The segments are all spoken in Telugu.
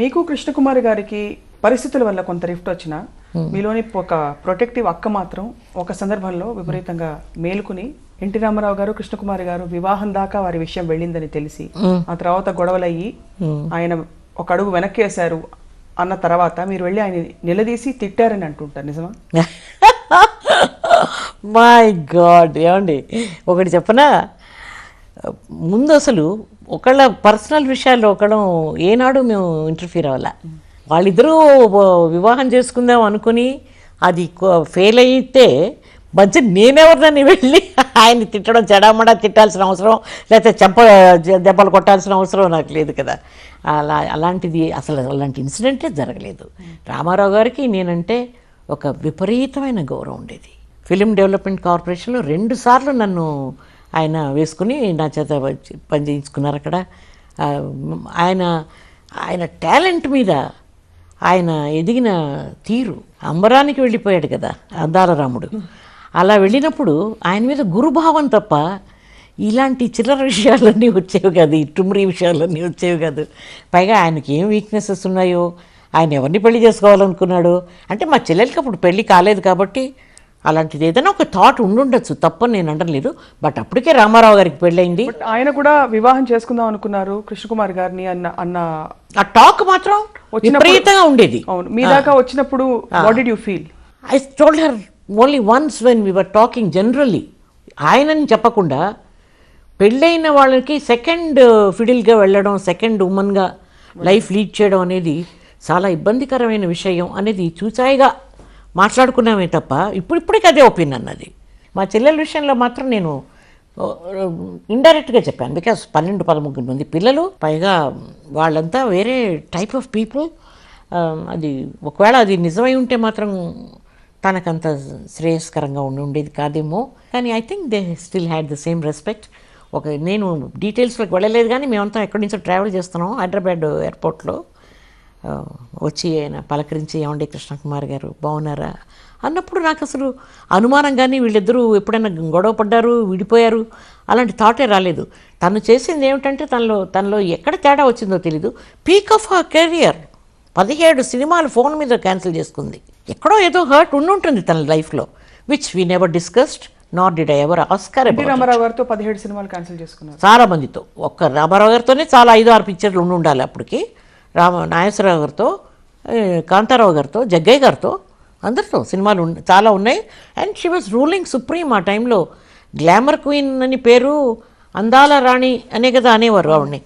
మీకు కృష్ణకుమారి గారికి పరిస్థితుల వల్ల కొంత రిఫ్ట్ వచ్చినా మీలోని ఒక ప్రొటెక్టివ్ అక్క మాత్రం ఒక సందర్భంలో విపరీతంగా మేలుకుని ఎన్టీ రామారావు గారు కృష్ణకుమారి గారు వివాహం దాకా వారి విషయం వెళ్ళిందని తెలిసి ఆ తర్వాత గొడవలయ్యి ఆయన ఒక అడుగు వెనక్కేశారు అన్న తర్వాత మీరు వెళ్ళి ఆయన నిలదీసి తిట్టారని అంటుంటారు, నిజమా? మై గాడ్, ఏమండి ఒకటి చెప్పనా, ముందు అసలు ఒకళ్ళ పర్సనల్ విషయాల్లో ఒకళ్ళం ఏనాడు మేము ఇంటర్ఫీర్ అవ్వాల. వాళ్ళిద్దరూ వివాహం చేసుకుందాం అనుకుని అది ఫెయిల్ అయితే మధ్య నేనెవరినని వెళ్ళి ఆయన్ని తిట్టడం, చెడామడా తిట్టాల్సిన అవసరం, లేకపోతే దెబ్బలు కొట్టాల్సిన అవసరం నాకు లేదు కదా. అలాంటిది అసలు అలాంటి ఇన్సిడెంటే జరగలేదు. రామారావు గారికి నేనంటే ఒక విపరీతమైన గౌరవం ఉండేది. ఫిలిం డెవలప్మెంట్ కార్పొరేషన్లో 2 సార్లు నన్ను ఆయన వేసుకుని నా చేత పని చేయించుకున్నారు అక్కడ. ఆయన టాలెంట్ మీద ఆయన ఎదిగిన తీరు, అంబరానికి వెళ్ళిపోయాడు కదా అద్దాల రాముడు. అలా వెళ్ళినప్పుడు ఆయన మీద గురుభావం తప్ప ఇలాంటి చిల్లర విషయాలన్నీ వచ్చేవి కాదు, ఈ టుమ్రీ విషయాలన్నీ వచ్చేవి కాదు. పైగా ఆయనకి ఏం వీక్నెసెస్ ఉన్నాయో, ఆయన ఎవరిని పెళ్లి చేసుకోవాలనుకున్నాడు అంటే, మా చెల్లెలకి అప్పుడు పెళ్లి కాలేదు కాబట్టి అలాంటిది ఏదైనా ఒక థాట్ ఉండుండొచ్చు, తప్పని నేను అనలేదు. బట్ అప్పటికే రామారావు గారికి పెళ్ళయింది. ఆయన కూడా వివాహం చేసుకుందాం అనుకున్నారు కృష్ణకుమారి గారిని అన్న ఆ టాక్ మాత్రం విపరీతంగా ఉండేది. అవును, మీ దాకా వచ్చినప్పుడు what did you feel? I told her only once when we were talking generally. ఆయనని చెప్పకుండా పెళ్ళైన వాళ్ళకి సెకండ్ ఫిడిల్గా వెళ్ళడం, సెకండ్ ఉమెన్గా లైఫ్ లీడ్ చేయడం అనేది చాలా ఇబ్బందికరమైన విషయం అనేది చూచాయిగా మాట్లాడుకున్నామే తప్ప ఇప్పటికీ అదే ఒపీనియన్ అన్నది. మా చెల్లెల విషయంలో మాత్రం నేను ఇండైరెక్ట్గా చెప్పాను. బికాస్ 12-13 మంది పిల్లలు, పైగా వాళ్ళంతా వేరే టైప్ ఆఫ్ పీపుల్. అది ఒకవేళ అది నిజమై ఉంటే మాత్రం తనకంత శ్రేయస్కరంగా ఉండేది కాదేమో. కానీ I think they still had the same respect. నేను డీటెయిల్స్లోకి వెళ్ళలేదు, కానీ మేమంతా ఎక్కడి నుంచో ట్రావెల్ చేస్తున్నాం హైదరాబాద్ ఎయిర్పోర్ట్లో. వచ్చి ఆయన పలకరించి, ఏమండి కృష్ణకుమారి గారు బాగున్నారా అన్నప్పుడు నాకు అసలు అనుమానం కానీ వీళ్ళిద్దరూ ఎప్పుడైనా గొడవ పడ్డారు, విడిపోయారు అలాంటి థాటే రాలేదు. తను చేసింది ఏమిటంటే, తనలో ఎక్కడ తేడా వచ్చిందో తెలీదు. పీక్ ఆఫ్ హర్ కెరియర్ 17 సినిమాలు ఫోన్ మీద క్యాన్సిల్ చేసుకుంది. ఎక్కడో ఏదో హర్ట్ ఉండుంటుంది తన లైఫ్లో, which we never discussed not did I ever ask her. Ramarao గారితో 17 సినిమాలు క్యాన్సిల్ చేసుకున్నారు. చాలా మందితో, ఒక్క రామారావు గారితోనే చాలా 5-6 పిక్చర్లు ఉండాలి అప్పటికి. నాగేశ్వరరావు గారితో, కాంతారావు గారితో, జగ్గయ్య గారితో, అందరితో సినిమాలు చాలా ఉన్నాయి. And she was ruling supreme. ఆ టైంలో గ్లామర్ క్వీన్ అని పేరు, అందాల రాణి అనే కదా అనేవారు ఆవిడ్ని.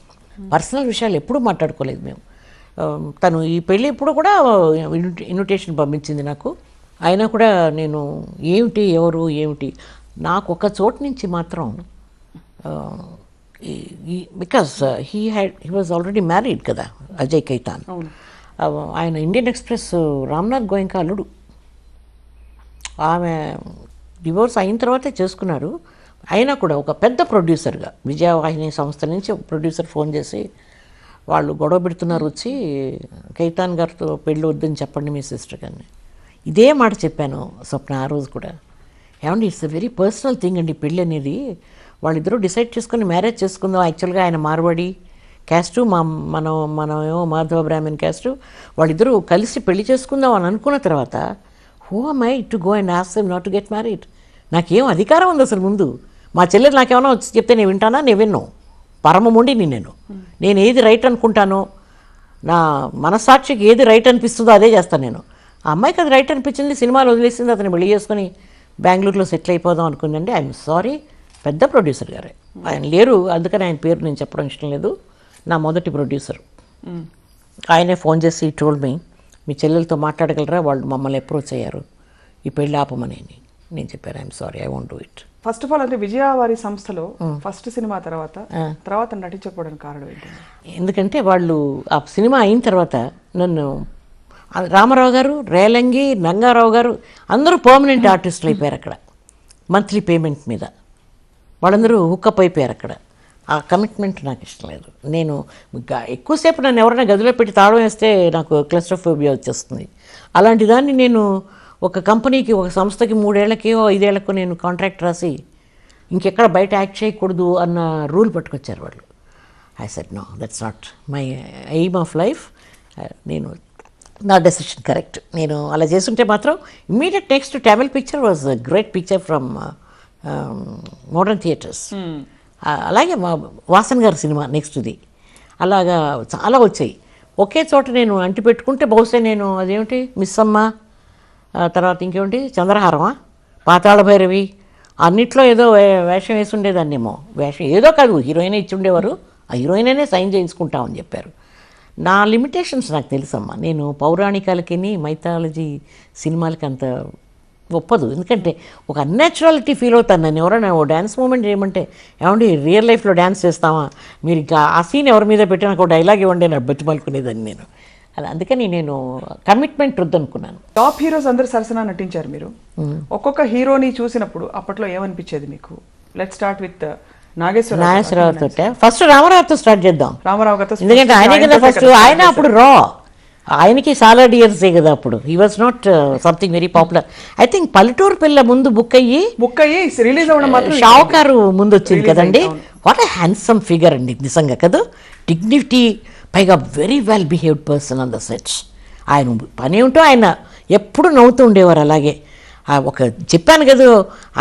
పర్సనల్ విషయాలు ఎప్పుడూ మాట్లాడుకోలేదు మేము. తను ఈ పెళ్ళి ఇప్పుడు కూడా ఇన్విటేషన్ పంపించింది నాకు. అయినా కూడా నేను ఏమిటి ఎవరు ఏమిటి, నాకు ఒక చోటు నుంచి మాత్రం, because he was already married కదా, అజయ్ కైతాన్. ఆయన ఇండియన్ ఎక్స్ప్రెస్ రామ్నాథ్ గోయంకా అల్లుడు. ఆమె డివోర్స్ అయిన తర్వాతే చేసుకున్నారు. అయినా కూడా ఒక పెద్ద ప్రొడ్యూసర్గా, విజయవాహిని సంస్థ నుంచి ఒక ప్రొడ్యూసర్ ఫోన్ చేసి, వాళ్ళు గొడవ పెడుతున్నారు, వచ్చి కైతాన్ గారితో పెళ్ళి వద్దని చెప్పండి మీ సిస్టర్ గారిని. ఇదే మాట చెప్పాను స్వప్న ఆ రోజు కూడా. ఏమండి, it's a very personal thing అండి పెళ్ళి అనేది. వాళ్ళిద్దరూ డిసైడ్ చేసుకుని మ్యారేజ్ చేసుకుందాం. యాక్చువల్గా ఆయన మార్వాడి క్యాస్టు, మనమేమో మాధవ బ్రాహ్మణ్ క్యాస్టు. వాళ్ళిద్దరూ కలిసి పెళ్లి చేసుకుందాం అని అనుకున్న తర్వాత, who am I to go and ask them not to get married? నాకేం అధికారం ఉంది అసలు? ముందు మా చెల్లెలు నాకేమైనా వచ్చి చెప్తే నేను వింటానా? నేను విన్ను. పరమముండిని నేను ఏది రైట్ అనుకుంటానో, నా మనస్సాక్షికి ఏది రైట్ అనిపిస్తుందో అదే చేస్తాను నేను. ఆ అమ్మాయికి అది రైట్ అనిపించింది, సినిమాలు వదిలేసింది, అతను పెళ్లి చేసుకుని బెంగళూరులో సెటిల్ అయిపోదాం అనుకుందండి. ఐఎమ్ సారీ, పెద్ద ప్రొడ్యూసర్ గారే, ఆయన లేరు, అందుకని ఆయన పేరు నేను చెప్పడం ఇష్టం లేదు. నా మొదటి ప్రొడ్యూసర్ ఆయనే ఫోన్ చేసి టోల్డ్ మీ, మీ చెల్లెలతో మాట్లాడగలరా, వాళ్ళు మమ్మల్ని అప్రోచ్ అయ్యారు ఈ పెళ్ళి ఆపమని. నేను చెప్పాను, I'm sorry, I want do it. First of all, అంటే విజయవారి సంస్థలో ఫస్ట్ సినిమా తర్వాత నటించకపోవడానికి కారణం ఏంటి? ఎందుకంటే వాళ్ళు ఆ సినిమా అయిన తర్వాత నన్ను రామారావు గారు, రేలంగి, నంగారావు గారు అందరూ పర్మనెంట్ ఆర్టిస్టులు అయిపోయారు అక్కడ. మంత్లీ పేమెంట్ మీద వాళ్ళందరూ హుక్అప్ అయిపోయారు అక్కడ. ఆ కమిట్మెంట్ నాకు ఇష్టం లేదు. నేను ఎక్కువసేపు నన్ను ఎవరైనా గదిలో పెట్టి తాళం వేస్తే నాకు క్లస్ట్రోఫోబియా వచ్చేస్తుంది. అలాంటి దాన్ని నేను ఒక కంపెనీకి, ఒక సంస్థకి 3 ఏళ్లకో 5 ఏళ్లకో నేను కాంట్రాక్ట్ రాసి ఇంకెక్కడ బయట యాక్ట్ చేయకూడదు అన్న రూల్ పట్టుకొచ్చారు వాళ్ళు. I said, no, that's not my aim of life. నేను నా డెసిషన్ కరెక్ట్. నేను అలా చేస్తుంటే మాత్రం immediate next Tamil picture was great picture from modern theatres. అలాగే మా వాసన్ గారి సినిమా నెక్స్ట్ది అలాగా చాలా వచ్చాయి. ఒకే చోట నేను అంటి పెట్టుకుంటే బహుశా నేను అదేమిటి మిస్సమ్మ, తర్వాత ఇంకేమిటి చంద్రహారమా, పాతాళ భైరవి అన్నిట్లో ఏదో వేషం వేసి ఉండేదాన్నేమో. వేషం ఏదో కాదు, హీరోయినే ఇచ్చి ఉండేవారు. ఆ హీరోయినే సైన్ చేయించుకుంటామని చెప్పారు. నా లిమిటేషన్స్ నాకు తెలుసమ్మా. నేను పౌరాణికాలకి మైథాలజీ సినిమాలకి అంత ఒప్పదు. ఎందుకంటే ఒక అన్యాచురాలిటీ ఫీల్ అవుతాను. నన్ను ఎవరైనా ఓ డ్యాన్స్ మూమెంట్ చేయమంటే ఏమండి రియల్ లైఫ్లో డ్యాన్స్ చేస్తామా, మీరు ఇంకా ఆ సీన్ ఎవరి మీద పెట్టినా ఒక డైలాగ్ ఇవ్వండి నాకు బతిమాలుకునేదాన్ని నేను. అలా అందుకని నేను కమిట్మెంట్ వద్దనుకున్నాను. టాప్ హీరోస్ అందరు సరసన నటించారు మీరు. ఒక్కొక్క హీరోని చూసినప్పుడు అప్పట్లో ఏమనిపించేది మీకు? లెట్ స్టార్ట్ విత్ నాగేశ్వరరావుతో. ఫస్ట్ రామారావుతో స్టార్ట్ చేద్దాం. రామారావు గారితో. ఎందుకంటే ఆయన కదా ఫస్ట్, ఆయన అప్పుడు రా, ఆయనకి సాలడ్ ఇయర్సే కదా అప్పుడు. He was not something very popular. I think పల్లెటూరు పిల్ల ముందు బుక్ అయ్యి రిలీజ్ అవ్వడం మాత్రం షావుకారు ముందు వచ్చింది కదండి. వాట్ ఎ హ్యాండ్సమ్ ఫిగర్ అండి నిజంగా కదా. డిగ్నిటీ, పైగా very well behaved person on the sets. ఆయన పని ఏమిటో ఆయన ఎప్పుడు నవ్వుతూ ఉండేవారు. అలాగే ఒక చెప్పాను కదా,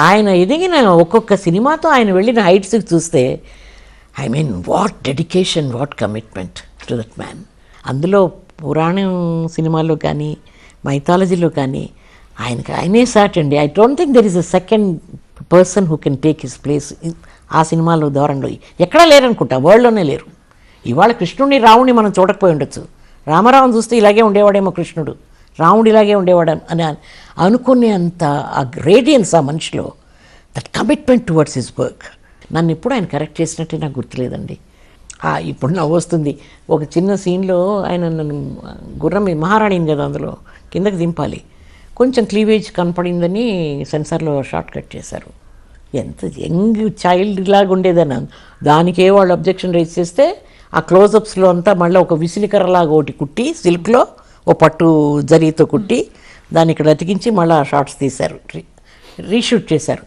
ఆయన ఎదిగిన ఒక్కొక్క సినిమాతో ఆయన వెళ్ళిన హైట్స్కి చూస్తే I mean what dedication, what commitment to that man. అందులో పురాణం సినిమాల్లో కానీ మైథాలజీలో కానీ ఆయనే సాట్ అండి. I don't think there is a second person who can take his place ఆ సినిమాలో ధోరణిలో. ఎక్కడా లేరనుకుంటా, వరల్డ్లోనే లేరు. ఇవాళ కృష్ణుడిని రావుడిని మనం చూడకపోయి ఉండొచ్చు. రామారావుని చూస్తే ఇలాగే ఉండేవాడేమో కృష్ణుడు, రాముడు ఇలాగే ఉండేవాడు అని అనుకునే అంత ఆ రేడియన్స్ ఆ మనిషిలో, that commitment towards his work. నన్ను ఎప్పుడు ఆయన కరెక్ట్ చేసినట్టే నాకు గుర్తులేదండి. ఇప్పుడు నవ్వు వస్తుంది. ఒక చిన్న సీన్లో ఆయన నన్ను గుర్రం మహారాణిని కదా అందులో కిందకి దింపాలి, కొంచెం క్లీవేజ్ కనపడిందని సెన్సార్లో షార్ట్ కట్ చేశారు. ఎంత యంగ్ చైల్డ్ లాగా ఉండేదని దానికే వాళ్ళు అబ్జెక్షన్ రైజ్ చేస్తే ఆ క్లోజప్స్లో అంతా మళ్ళీ ఒక విసిలికర్రలాగా ఒకటి కుట్టి సిల్క్లో ఓ పట్టు జరీతో కుట్టి దాన్ని ఇక్కడ అతికించి మళ్ళీ షార్ట్స్ తీశారు, రీషూట్ చేశారు.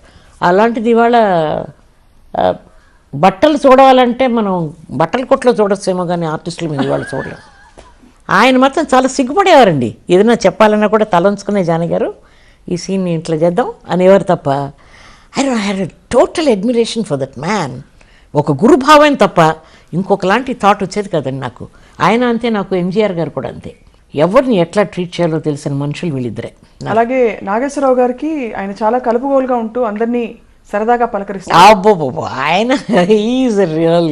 అలాంటిది ఇవాళ బట్టలు చూడాలంటే మనం బట్టల కొట్లో చూడొచ్చేమో కానీ ఆర్టిస్టుల మీద ఇవాళ చూడలేము. ఆయన మాత్రం చాలా సిగ్గుపడేవారండి. ఏదైనా చెప్పాలన్నా కూడా తలంచుకునే జానగారు ఈ సీన్ని ఇట్లా చేద్దాం అనేవారు తప్ప I had total admiration for that man. ఒక గురుభావం తప్ప ఇంకొకలాంటి థాట్ వచ్చేది కదండి నాకు. ఆయన అంతే, నాకు ఎంజీఆర్ గారు కూడా అంతే. ఎవరిని ఎట్లా ట్రీట్ చేయాలో తెలిసిన మనుషులు వీళ్ళిద్దరే. అలాగే నాగేశ్వరరావు గారికి ఆయన చాలా కలుపుగోలుగా ఉంటూ అందరినీ సరదాగా పలకరిస్తారు. అబ్బో ఆయన ఈజ్ రియల్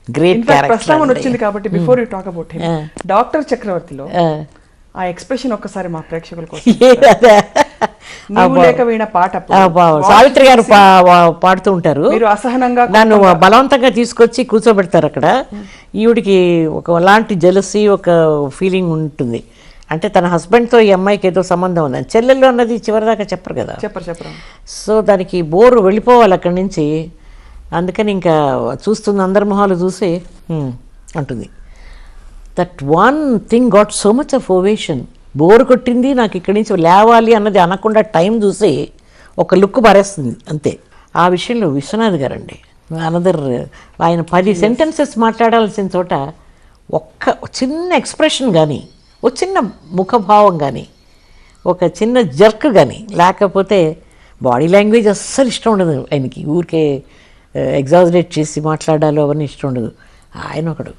గ్రేట్ క్యారెక్టర్. ప్రస్తావన వచ్చింది కాబట్టి before you talk about him, doctor చక్రవర్తిలో ఆ ఎక్స్ప్రెషన్ ఒక్కసారి మా ప్రేక్షకుల కోసం. నీవు లేక వీణ పాట సావిత్రి గారు పాడుతూ ఉంటారు. మీరు అసహనంగా నన్ను బలవంతంగా తీసుకొచ్చి కూర్చోబెడతారు అక్కడ. ఈవిడికి ఒకలాంటి జెలసీ, ఒక ఫీలింగ్ ఉంటుంది. అంటే తన హస్బెండ్తో ఈ అమ్మాయికి ఏదో సంబంధం ఉంది. చెల్లెళ్ళు అన్నది చివరిదాకా చెప్పరు కదా, చెప్పరు. సో దానికి బోరు వెళ్ళిపోవాలి అక్కడి నుంచి. అందుకని ఇంకా చూస్తుంది అందరి మొహాలు చూసి అంటుంది. That one thing got so much of ovation. Bore కొట్టింది నాకు ఇక్కడి నుంచి లేవాలి అన్నది అనకుండా టైం చూసి ఒక లుక్ పారేస్తుంది అంతే. ఆ విషయంలో విశ్వనాథ్ గారండి అనదర్. ఆయన 10 సెంటెన్సెస్ మాట్లాడాల్సిన చోట ఒక్క చిన్న ఎక్స్ప్రెషన్ కానీ, ఒక చిన్న ముఖభావం కానీ, ఒక చిన్న జర్క్ కానీ లేకపోతే బాడీ లాంగ్వేజ్ అస్సలు ఇష్టం ఉండదు ఆయనకి. ఊరికే ఎగ్జాజరేట్ చేసి మాట్లాడాలో అవన్నీ ఇష్టం ఉండదు. ఆయన ఒకడు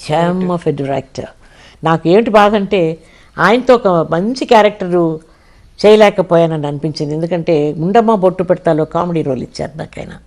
జెమ్ ఆఫ్ ఎ డైరెక్టర్. నాకు ఏంటి బాధ అంటే ఆయనతో ఒక మంచి క్యారెక్టరు చేయలేకపోయానని అనిపించింది. ఎందుకంటే గుండమ్మ బొట్టు పెడతాలో కామెడీ రోల్ ఇచ్చారు నాకు ఆయన.